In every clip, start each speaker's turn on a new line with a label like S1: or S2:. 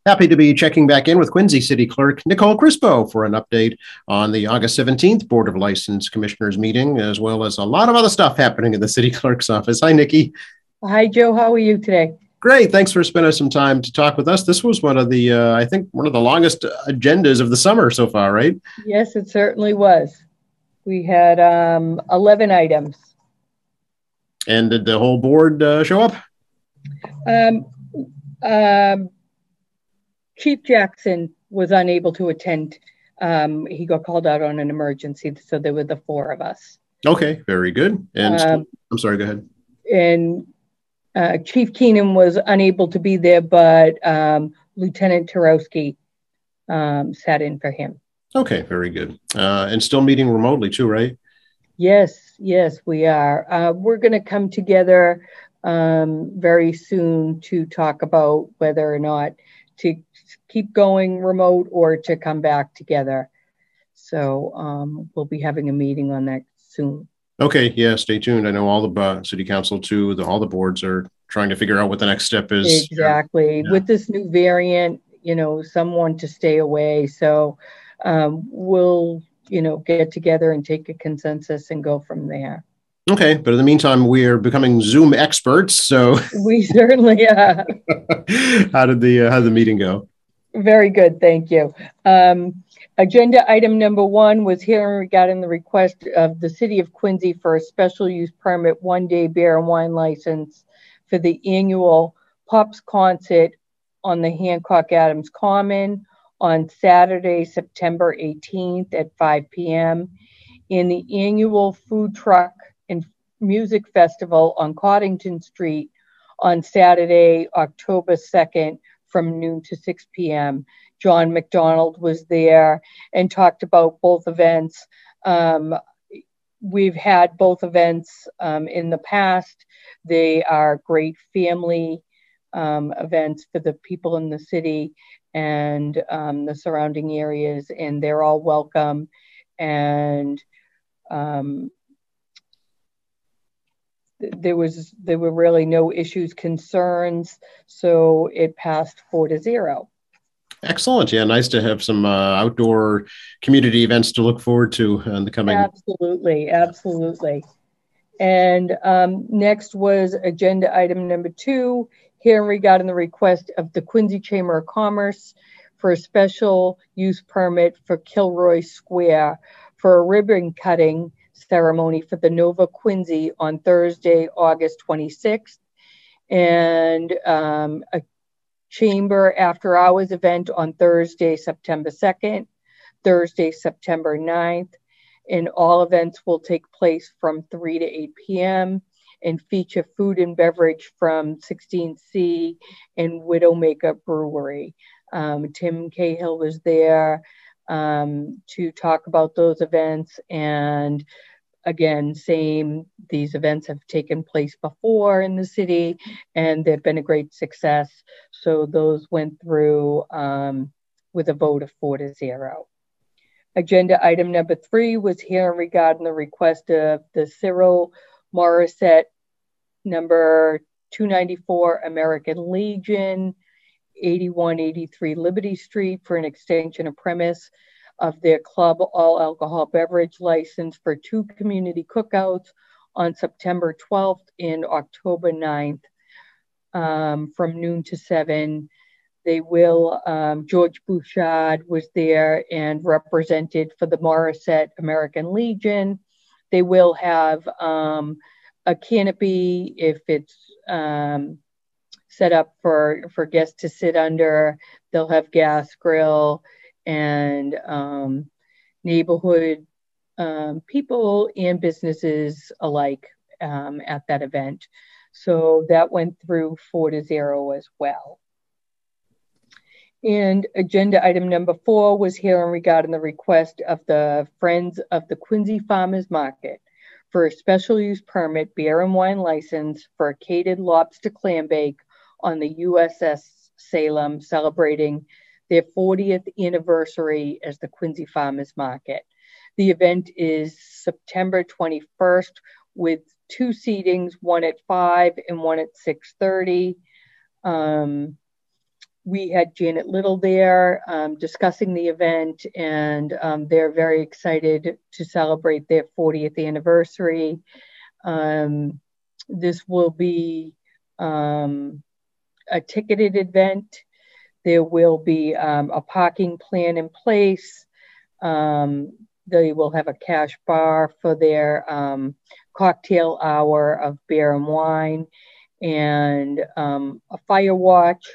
S1: Happy to be checking back in with Quincy City Clerk Nicole Crispo for an update on the August 17th Board of License Commissioners meeting, as well as a lot of other stuff happening in the City Clerk's office. Hi, Nikki.
S2: Hi, Joe. How are you today?
S1: Great. Thanks for spending some time to talk with us. This was one of the, I think, one of the longest agendas of the summer so far, right?
S2: Yes, it certainly was. We had 11 items.
S1: And did the whole board show up?
S2: Chief Jackson was unable to attend. He got called out on an emergency, so there were the four of us.
S1: Okay, very good. And I'm sorry, go ahead.
S2: And Chief Keenan was unable to be there, but Lieutenant Tarowski sat in for him.
S1: Okay, very good. And still meeting remotely too, right?
S2: Yes, we are. We're going to come together very soon to talk about whether or not to keep going remote or to come back together. So we'll be having a meeting on that soon.
S1: Okay, yeah, stay tuned. I know all the city council too, all the boards are trying to figure out what the next step is.
S2: Exactly. Yeah. With this new variant, some want to stay away. So we'll, get together and take a consensus and go from there.
S1: Okay, but in the meantime, we are becoming Zoom experts, so
S2: we certainly are.
S1: How did the meeting go?
S2: Very good, thank you. Agenda item number 1 was hearing regarding the request of the City of Quincy for a special use permit 1-day beer and wine license for the annual Pops concert on the Hancock Adams Common on Saturday, September 18th at 5 p.m. in the annual food truck and music festival on Coddington Street on Saturday, October 2nd from noon to 6 p.m. John McDonald was there and talked about both events. We've had both events in the past. They are great family events for the people in the city and the surrounding areas, and they're all welcome. And there were really no issues, concerns, so it passed 4-0.
S1: Excellent. Yeah, nice to have some outdoor community events to look forward to in the coming.
S2: Absolutely. And next was agenda item number 2, hearing regarding the request of the Quincy Chamber of Commerce for a special use permit for Kilroy Square for a ribbon cutting ceremony for the Nova Quincy on Thursday, August 26th, and a chamber after hours event on Thursday, September 2nd, Thursday, September 9th, and all events will take place from 3 to 8 p.m. and feature food and beverage from 16C and Widowmaker Brewery. Tim Cahill was there to talk about those events, and again, these events have taken place before in the city and they've been a great success. So those went through with a vote of 4-0. Agenda item number 3 was hearing regarding the request of the Cyril Morissette number 294 American Legion, 8183 Liberty Street for an extension of premise of their club all alcohol beverage license for 2 community cookouts on September 12th and October 9th from noon to 7. They will, George Bouchard was there and represented for the Morissette American Legion. They will have a canopy if it's set up for guests to sit under. They'll have gas grill and neighborhood people and businesses alike at that event. So that went through 4-0 as well. And agenda item number 4 was hearing regarding the request of the Friends of the Quincy Farmers Market for a special use permit beer and wine license for a catered lobster clam bake on the USS Salem, celebrating their 40th anniversary as the Quincy Farmers Market. The event is September 21st with 2 seatings, one at 5 and one at 6:30. we had Janet Little there discussing the event, and they're very excited to celebrate their 40th anniversary. This will be a ticketed event. There will be a parking plan in place. They will have a cash bar for their cocktail hour of beer and wine, and a fire watch.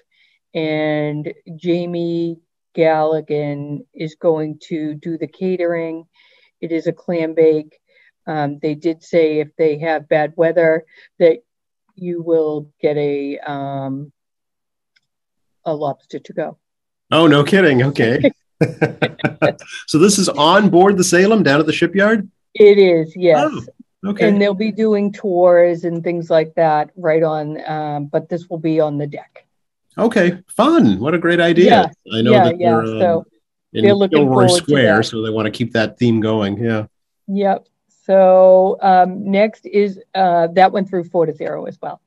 S2: And Jamie Galligan is going to do the catering. It is a clam bake. They did say if they have bad weather that you will get a lobster to go.
S1: Oh, no kidding. Okay. So this is on board the Salem down at the shipyard?
S2: It is, yes.
S1: Oh, okay.
S2: And they'll be doing tours and things like that right on, but this will be on the deck.
S1: Okay, fun. What a great idea.
S2: Yeah.
S1: I know that they're,
S2: so
S1: in
S2: they're looking
S1: Kilroy
S2: forward
S1: Square,
S2: to that.
S1: so they want to keep that theme going. Yeah.
S2: Yep. So next is, that went through 4-0 as well.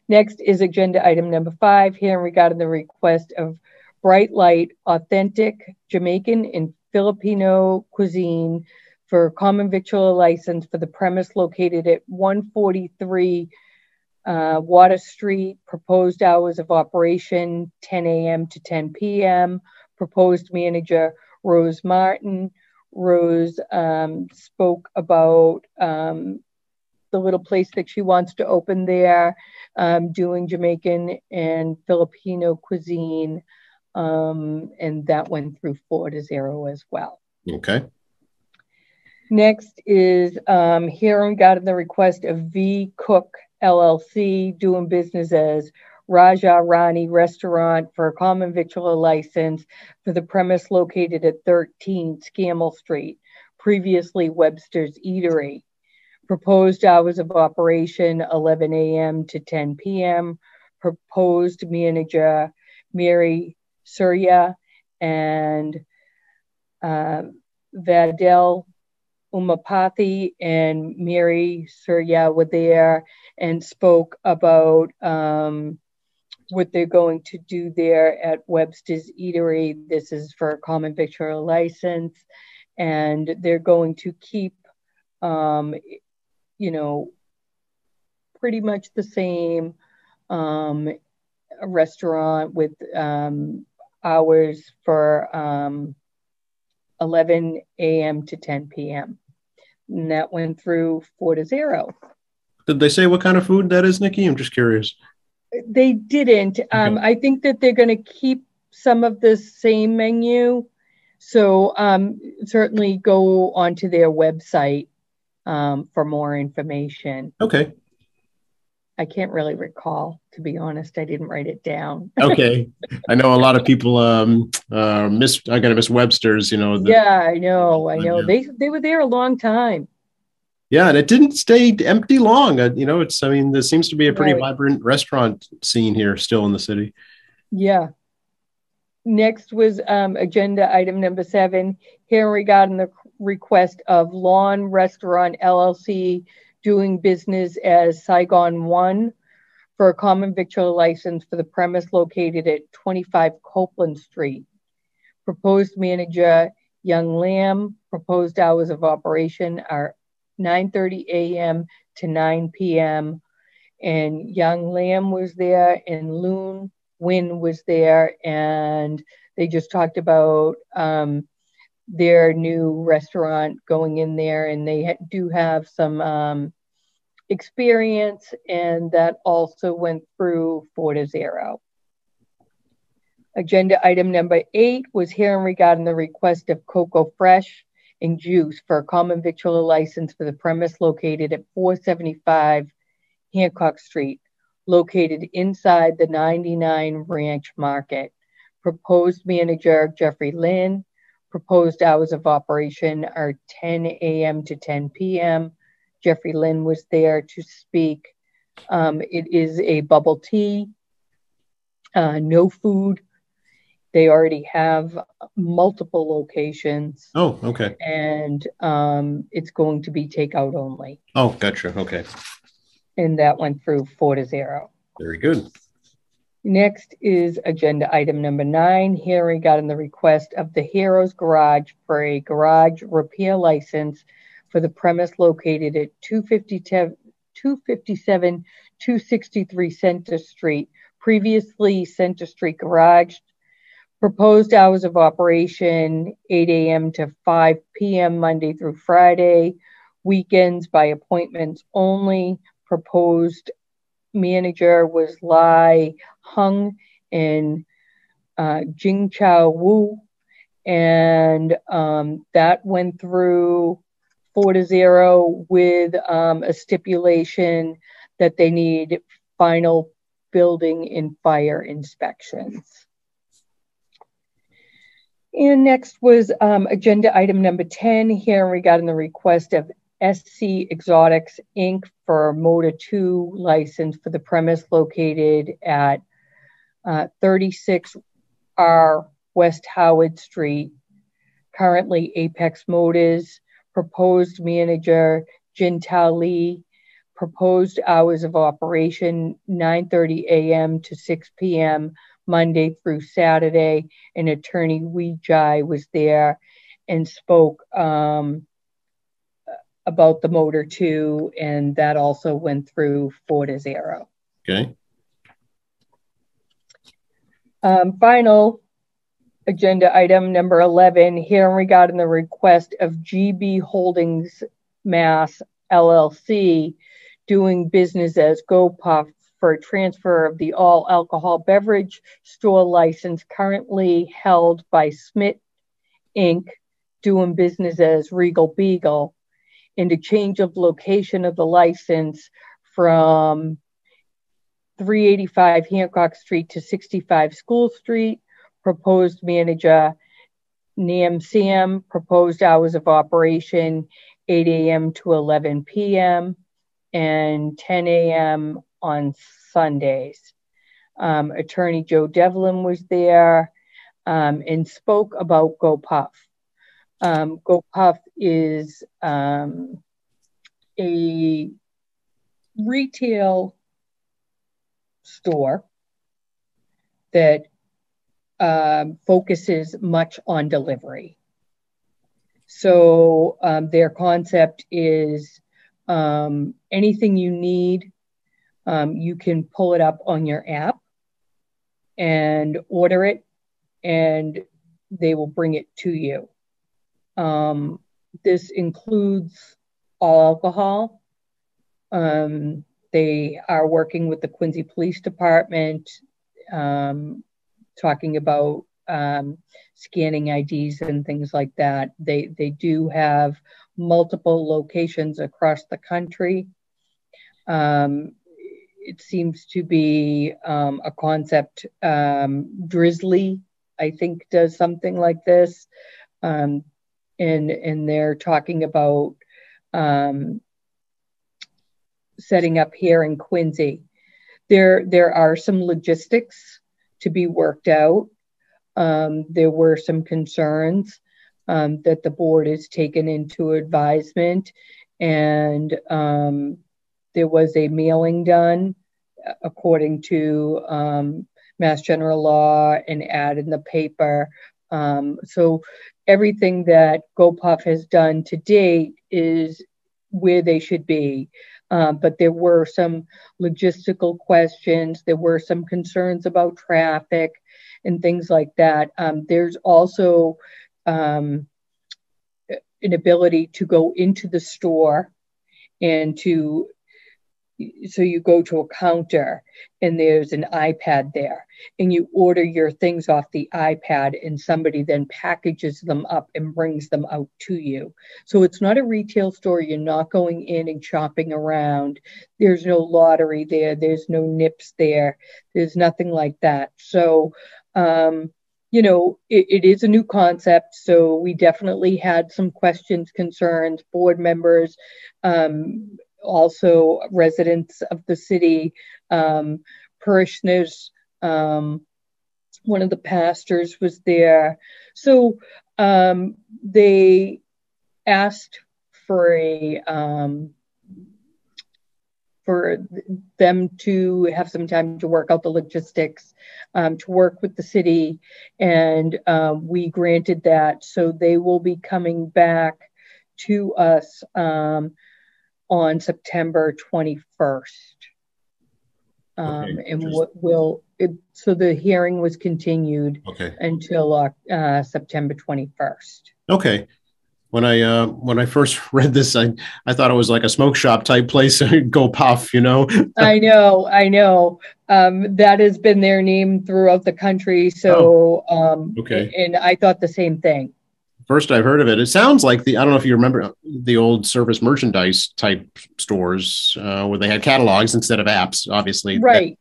S2: Next is agenda item number 5, here regarding the request of Bright Light Authentic Jamaican and Filipino Cuisine for common victualler license for the premise located at 143 Water Street. Proposed hours of operation 10 a.m. to 10 p.m. Proposed manager Rose Martin. Rose spoke about the little place that she wants to open there, doing Jamaican and Filipino cuisine, and that went through 4-0 as well.
S1: Okay.
S2: Next is here regarding the request of V Cook LLC, doing business as Raja Rani Restaurant for a common victualler license for the premise located at 13 Scammell Street, previously Webster's Eatery. Proposed hours of operation 11 a.m. to 10 p.m. Proposed manager Mary Surya and Vadel Umapathy and Mary Surya were there and spoke about what they're going to do there at Webster's Eatery. This is for a common victualler license, and they're going to keep pretty much the same restaurant with hours for 11 a.m. to 10 p.m. And that went through 4-0.
S1: Did they say what kind of food that is, Nikki? I'm just curious.
S2: They didn't. Okay. I think that they're going to keep some of the same menu. So certainly go onto their website for more information.
S1: Okay.
S2: I can't really recall, to be honest. I didn't write it down.
S1: Okay. I know a lot of people miss Webster's,
S2: Yeah, I know. Yeah. They were there a long time.
S1: Yeah, and it didn't stay empty long. There seems to be a pretty vibrant restaurant scene here still in the city.
S2: Yeah. Next was agenda item number 7, here regarding the request of Lawn Restaurant LLC, doing business as Saigon One, for a common victualler license for the premise located at 25 Copeland Street. Proposed manager Young Lamb. Proposed hours of operation are 9:30 a.m. to 9 p.m. And Young Lamb was there, and Loon Win was there, and they just talked about their new restaurant going in there, and they do have some experience, and that also went through 4-0. Agenda item number 8 was hearing regarding the request of Cocoa Fresh and Juice for a common victualler license for the premise located at 475 Hancock Street, located inside the 99 Ranch Market. Proposed manager Jeffrey Lynn. Proposed hours of operation are 10 a.m. to 10 p.m. Jeffrey Lynn was there to speak. It is a bubble tea, no food. They already have multiple locations.
S1: Oh, okay.
S2: And it's going to be takeout only.
S1: Oh, gotcha. Okay.
S2: And that went through 4-0.
S1: Very good.
S2: Next is agenda item number 9, hearing regarding the request of the Heroes Garage for a garage repair license for the premise located at 257 263 Center Street, previously Center Street Garage. Proposed hours of operation 8 a.m. to 5 p.m. Monday through Friday, weekends by appointments only. Proposed manager was Lai Hung and Jing Chao Wu, and that went through 4-0 with a stipulation that they need final building and fire inspections. And next was agenda item number 10, hearing regarding the request of SC Exotics Inc. for a Motor 2 license for the premise located at 36R West Howard Street, currently Apex Motors. Proposed manager Jin Tao Lee. Proposed hours of operation 9:30 a.m. to 6 p.m. Monday through Saturday. And attorney Wee Jai was there and spoke about the Motor 2, and that also went through 4-0.
S1: Okay.
S2: Final agenda item number 11, hearing regarding the request of GB Holdings Mass LLC, doing business as GoPuff, for a transfer of the all alcohol beverage store license currently held by Smith Inc., doing business as Regal Beagle, and a change of location of the license from 385 Hancock Street to 65 School Street. Proposed manager Nam Sam. Proposed hours of operation 8 a.m. to 11 p.m. and 10 a.m. on Sundays. Attorney Joe Devlin was there and spoke about GoPuff. GoPuff is a retail store that focuses much on delivery. So their concept is anything you need, you can pull it up on your app and order it, and they will bring it to you. This includes all alcohol. They are working with the Quincy Police Department, talking about scanning IDs and things like that. They do have multiple locations across the country. It seems to be a concept. Drizzly, I think, does something like this. And they're talking about setting up here in Quincy. There are some logistics to be worked out. There were some concerns that the board has taken into advisement, and there was a mailing done according to Mass General Law and ad in the paper. So everything that GoPuff has done to date is where they should be. But there were some logistical questions. There were some concerns about traffic and things like that. There's also an ability to go into the store and so you go to a counter and there's an iPad there, and you order your things off the iPad, and somebody then packages them up and brings them out to you. So it's not a retail store. You're not going in and shopping around. There's no lottery there. There's no nips there. There's nothing like that. So, it is a new concept. So we definitely had some questions, concerns, board members, also residents of the city, parishioners. One of the pastors was there. So they asked for a for them to have some time to work out the logistics, to work with the city, and we granted that. So they will be coming back to us on September 21st.
S1: Okay.
S2: And so the hearing was continued until September 21st.
S1: Okay. When I first read this, I thought it was like a smoke shop type place. Go puff,
S2: I know. That has been their name throughout the country. So, and I thought the same thing.
S1: First I've heard of it. It sounds like I don't know if you remember the old service merchandise type stores where they had catalogs instead of apps, obviously.
S2: Right.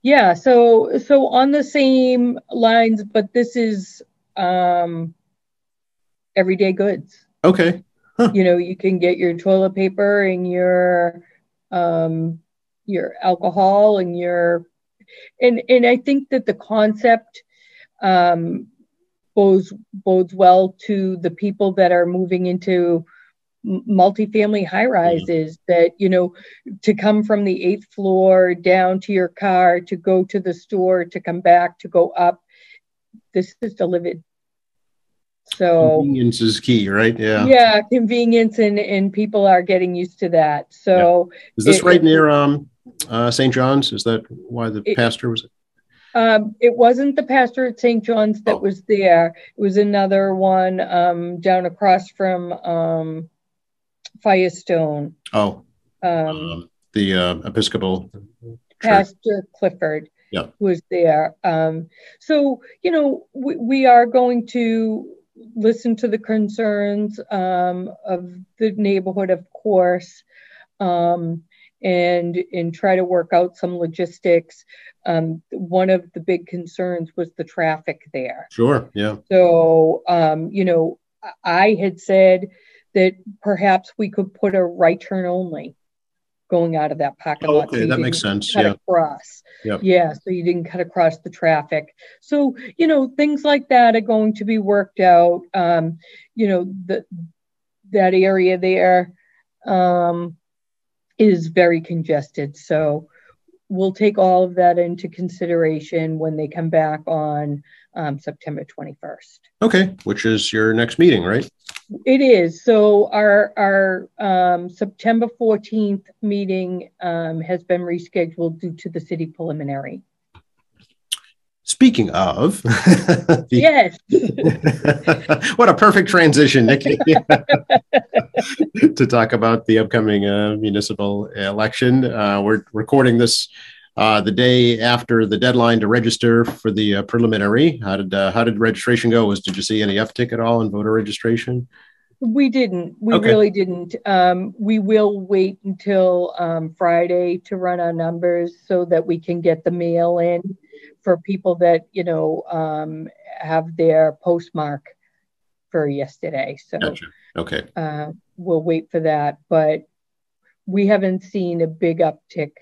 S2: Yeah. So on the same lines, but this is everyday goods.
S1: Okay.
S2: Huh. You can get your toilet paper and your alcohol and and I think that the concept bodes well to the people that are moving into multifamily high rises, that to come from the 8th floor down to your car, to go to the store, to come back, to go up. This is delivered. So
S1: convenience is key, right?
S2: Yeah, convenience, and people are getting used to that. So
S1: is this right near St. John's? Is that why the pastor was?
S2: It wasn't the pastor at St. John's that was there. It was another one down across from Firestone.
S1: The Episcopal
S2: Pastor Clifford was there. So we are going to listen to the concerns of the neighborhood, of course, and try to work out some logistics. One of the big concerns was the traffic there.
S1: Sure, yeah.
S2: So, I had said that perhaps we could put a right turn only going out of that parking lot.
S1: Okay, that makes sense.
S2: Cut across. Yeah, so you didn't cut across the traffic. So, things like that are going to be worked out. That area there is very congested. So we'll take all of that into consideration when they come back on September 21st.
S1: Okay, which is your next meeting, right?
S2: It is. So our September 14th meeting has been rescheduled due to the city preliminary.
S1: Speaking of,
S2: yes,
S1: what a perfect transition, Nikki, to talk about the upcoming municipal election. We're recording this the day after the deadline to register for the preliminary. How did registration go? Did you see any uptick at all in voter registration?
S2: We didn't. We really didn't. We will wait until Friday to run our numbers so that we can get the mail in for people that have their postmark for yesterday. So
S1: gotcha. Okay.
S2: We'll wait for that, but we haven't seen a big uptick.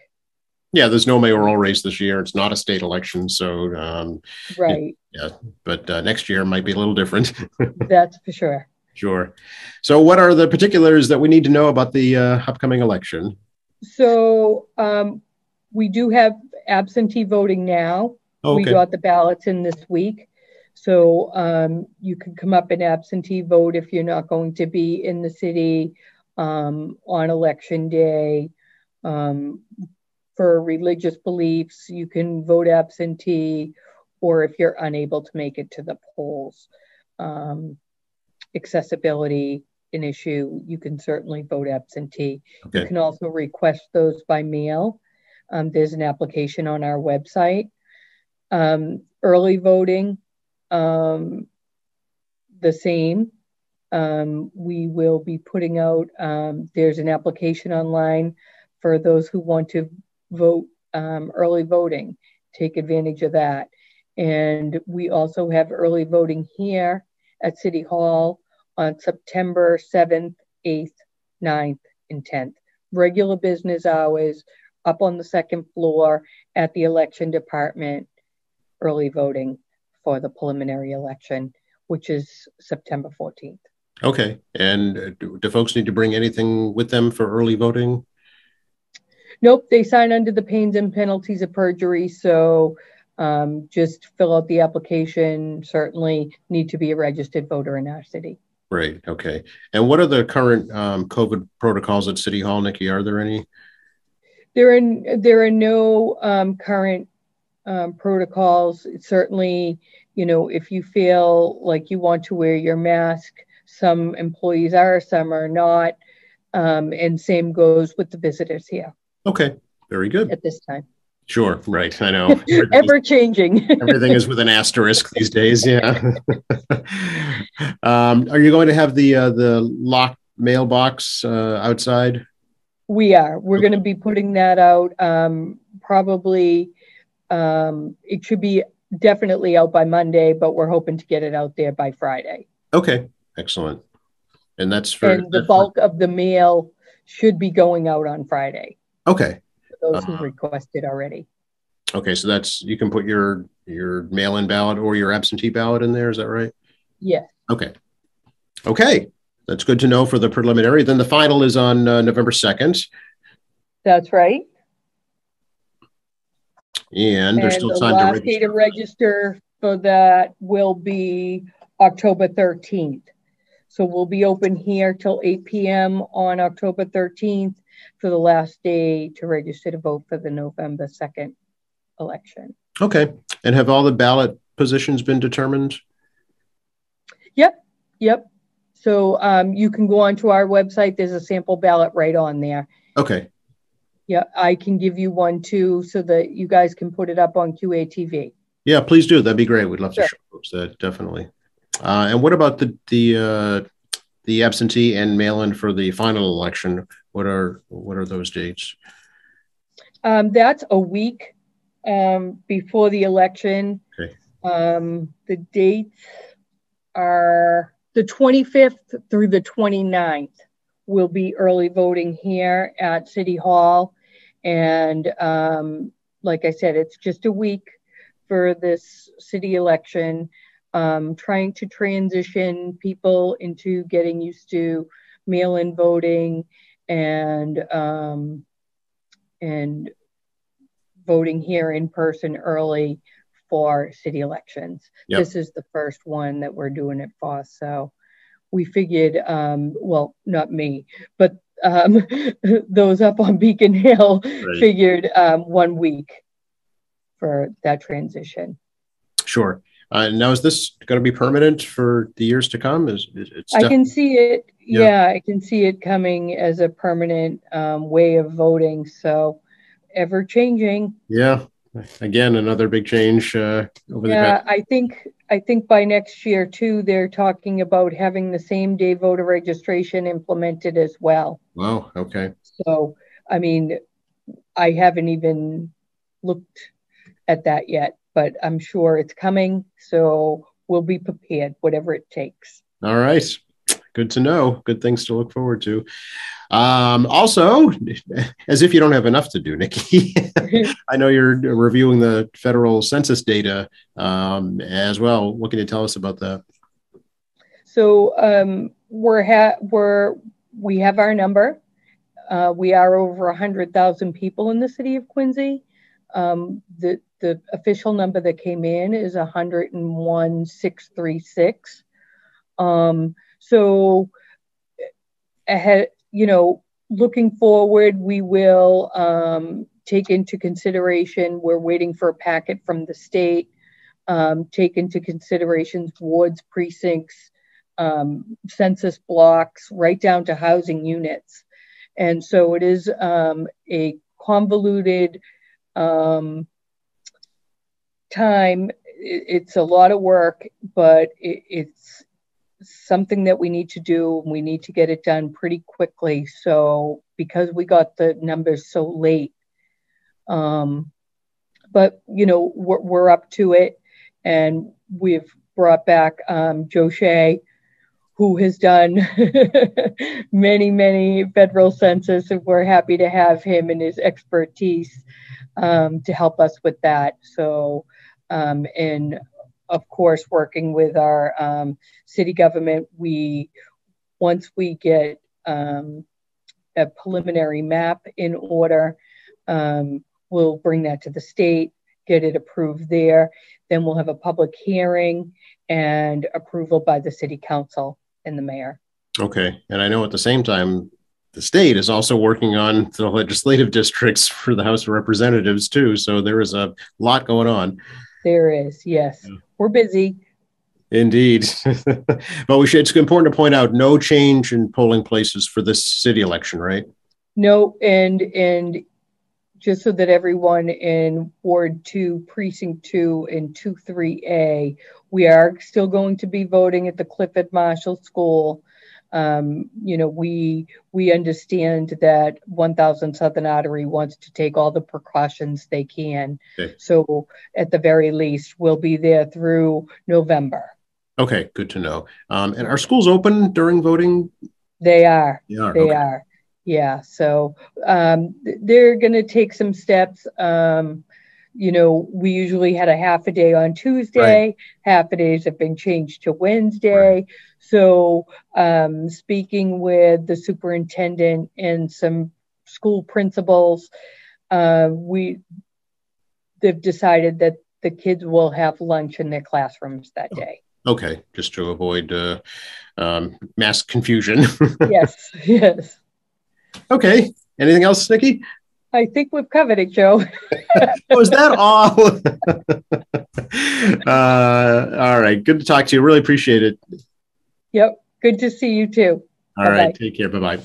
S1: Yeah, there's no mayoral race this year. It's not a state election, so
S2: right.
S1: But next year might be a little different.
S2: That's for sure.
S1: Sure. So what are the particulars that we need to know about the upcoming election?
S2: So we do have absentee voting now. We got the ballots in this week. So you can come up and absentee vote if you're not going to be in the city on election day. For religious beliefs, you can vote absentee, or if you're unable to make it to the polls. Accessibility an issue, you can certainly vote absentee. You can also request those by mail. There's an application on our website. Early voting, the same. We will be putting out, there's an application online for those who want to vote early voting. Take advantage of that. And we also have early voting here at City Hall on September 7th, 8th, 9th, and 10th. Regular business hours, up on the second floor at the election department, early voting for the preliminary election, which is September 14th.
S1: Okay. And do folks need to bring anything with them for early voting?
S2: Nope, they sign under the pains and penalties of perjury. So just fill out the application. Certainly need to be a registered voter in our city.
S1: Right. Okay. And what are the current COVID protocols at City Hall, Nikki? Are there any?
S2: There are no current protocols. Certainly, if you feel like you want to wear your mask, some employees are, some are not. And same goes with the visitors here.
S1: Okay. Very good.
S2: At this time.
S1: Sure. Right. I know.
S2: Ever changing.
S1: Everything is with an asterisk these days. Yeah. Are you going to have the locked mailbox outside?
S2: We are. We're going to be putting that out. Probably, it should be definitely out by Monday, but we're hoping to get it out there by Friday.
S1: Okay. Excellent. And that's for.
S2: And the bulk of the mail should be going out on Friday.
S1: Okay.
S2: For those who requested already.
S1: Okay, so that's, you can put your mail-in ballot or your absentee ballot in there. Is that right?
S2: Yes.
S1: Okay. Okay. That's good to know for the preliminary. Then the final is on November 2nd.
S2: That's right.
S1: And there's still time
S2: to register. The last day to register for that will be October 13th. So we'll be open here till 8 p.m. on October 13th for the last day to register to vote for the November 2nd election.
S1: Okay. And have all the ballot positions been determined?
S2: Yep. So you can go onto our website. There's a sample ballot right on there.
S1: Okay.
S2: Yeah, I can give you one too so that you guys can put it up on QATV.
S1: Yeah, please do. That'd be great. We'd love to show folks that, definitely. And what about the absentee and mail-in for the final election? What are those dates?
S2: That's a week before the election.
S1: Okay.
S2: The dates are the 25th through the 29th will be early voting here at City Hall. And like I said, it's just a week for this city election. Trying to transition people into getting used to mail-in voting and voting here in person early for city elections. Yep. This is the first one that we're doing it for. So we figured, well, not me, but those up on Beacon Hill figured 1 week for that transition.
S1: Sure. Now, is this going to be permanent for the years to come?
S2: I can see it. Yeah, I can see it coming as a permanent way of voting. So ever changing.
S1: Yeah. Again, another big change over the past.
S2: I think by next year too, they're talking about having the same day voter registration implemented as well.
S1: Wow. Okay.
S2: So, I mean, I haven't even looked at that yet, but I'm sure it's coming. So we'll be prepared, whatever it takes.
S1: All right. Good to know. Good things to look forward to. Also, as if you don't have enough to do, Nikki, I know you're reviewing the federal census data as well. What can you tell us about that?
S2: So we have our number. We are over 100,000 people in the city of Quincy. The official number that came in is 101,636. So ahead, looking forward, we will take into consideration, we're waiting for a packet from the state, take into consideration wards, precincts, census blocks, right down to housing units. And so it is a convoluted time. It's a lot of work, but it's something that we need to do. We need to get it done pretty quickly. So because we got the numbers so late, but we're up to it, and we've brought back Joe Shea, who has done many federal census, and we're happy to have him and his expertise to help us with that. So and of course, working with our city government, once we get a preliminary map in order, We'll bring that to the state, get it approved there. Then we'll have a public hearing and approval by the city council and the mayor.
S1: Okay. And I know at the same time, the state is also working on the legislative districts for the House of Representatives too. So there is a lot going on.
S2: There is, yes. Yeah. We're busy.
S1: Indeed. But it's important to point out no change in polling places for this city election, right?
S2: No, and just so that everyone in Ward 2, Precinct 2, and 2-3A, we are still going to be voting at the Clifford Marshall School. We understand that 1000 Southern Artery wants to take all the precautions they can. Okay. So at the very least, we'll be there through November.
S1: Okay, good to know. And are schools open during voting?
S2: They are. They are. Yeah. So they're going to take some steps. We usually had a half a day on Tuesday. Right. Half a days have been changed to Wednesday. Right. So speaking with the superintendent and some school principals, they've decided that the kids will have lunch in their classrooms that day.
S1: Okay, just to avoid mass confusion.
S2: Yes, yes.
S1: Okay, anything else, Nikki?
S2: I think we've covered it, Joe.
S1: Was that all? All right, good to talk to you. Really appreciate it.
S2: Yep, good to see you too.
S1: All right, take care. Bye-bye.